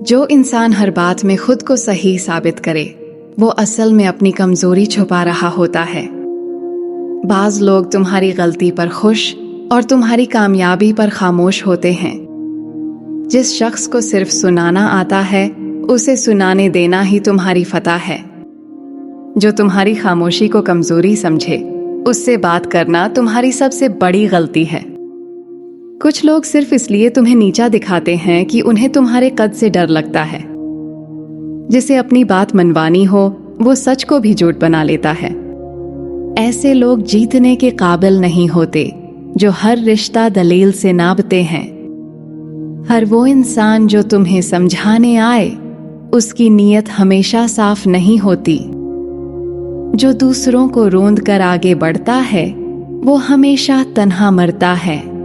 जो इंसान हर बात में खुद को सही साबित करे वो असल में अपनी कमजोरी छुपा रहा होता है। बाज लोग तुम्हारी गलती पर खुश और तुम्हारी कामयाबी पर खामोश होते हैं। जिस शख्स को सिर्फ सुनाना आता है उसे सुनाने देना ही तुम्हारी फतह है। जो तुम्हारी खामोशी को कमजोरी समझे उससे बात करना तुम्हारी सबसे बड़ी गलती है। कुछ लोग सिर्फ इसलिए तुम्हें नीचा दिखाते हैं कि उन्हें तुम्हारे कद से डर लगता है। जिसे अपनी बात मनवानी हो वो सच को भी झूठ बना लेता है। ऐसे लोग जीतने के काबिल नहीं होते जो हर रिश्ता दलील से नापते हैं। हर वो इंसान जो तुम्हें समझाने आए उसकी नीयत हमेशा साफ नहीं होती। जो दूसरों को रोंद कर आगे बढ़ता है वो हमेशा तन्हा मरता है।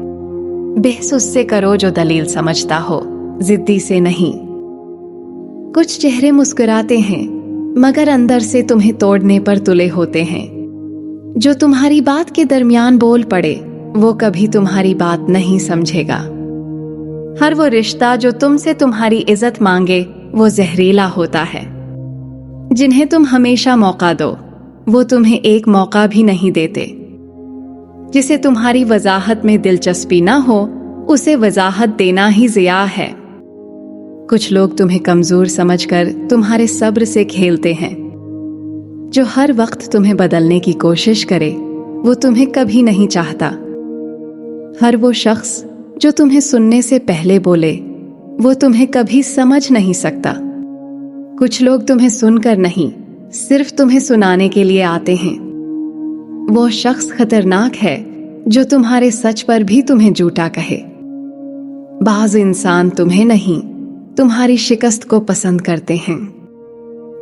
बहस उससे करो जो दलील समझता हो, जिद्दी से नहीं। कुछ चेहरे मुस्कुराते हैं मगर अंदर से तुम्हें तोड़ने पर तुले होते हैं। जो तुम्हारी बात के दरमियान बोल पड़े वो कभी तुम्हारी बात नहीं समझेगा। हर वो रिश्ता जो तुमसे तुम्हारी इज्जत मांगे वो जहरीला होता है। जिन्हें तुम हमेशा मौका दो वो तुम्हें एक मौका भी नहीं देते। जिसे तुम्हारी वजाहत में दिलचस्पी ना हो उसे वजाहत देना ही ज़िया है। कुछ लोग तुम्हें कमजोर समझकर तुम्हारे सब्र से खेलते हैं। जो हर वक्त तुम्हें बदलने की कोशिश करे वो तुम्हें कभी नहीं चाहता। हर वो शख्स जो तुम्हें सुनने से पहले बोले वो तुम्हें कभी समझ नहीं सकता। कुछ लोग तुम्हें सुनकर नहीं सिर्फ तुम्हें सुनाने के लिए आते हैं। वो शख्स खतरनाक है जो तुम्हारे सच पर भी तुम्हें झूठा कहे। बाज़ इंसान तुम्हें नहीं तुम्हारी शिकस्त को पसंद करते हैं।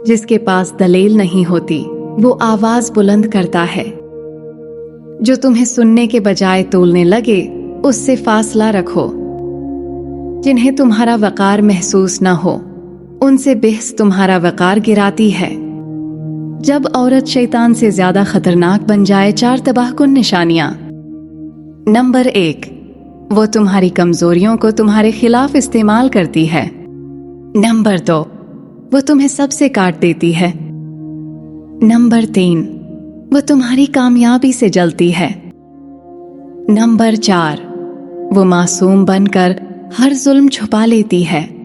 जिसके पास दलील नहीं होती वो आवाज बुलंद करता है। जो तुम्हें सुनने के बजाय तोलने लगे उससे फासला रखो। जिन्हें तुम्हारा वकार महसूस न हो उनसे बहस तुम्हारा वकार गिराती है। जब औरत शैतान से ज्यादा खतरनाक बन जाए 4 तबाहकुन निशानियां। नंबर 1, वो तुम्हारी कमजोरियों को तुम्हारे खिलाफ इस्तेमाल करती है। नंबर 2, वो तुम्हें सबसे काट देती है। नंबर 3, वो तुम्हारी कामयाबी से जलती है। नंबर 4, वो मासूम बनकर हर जुल्म छुपा लेती है।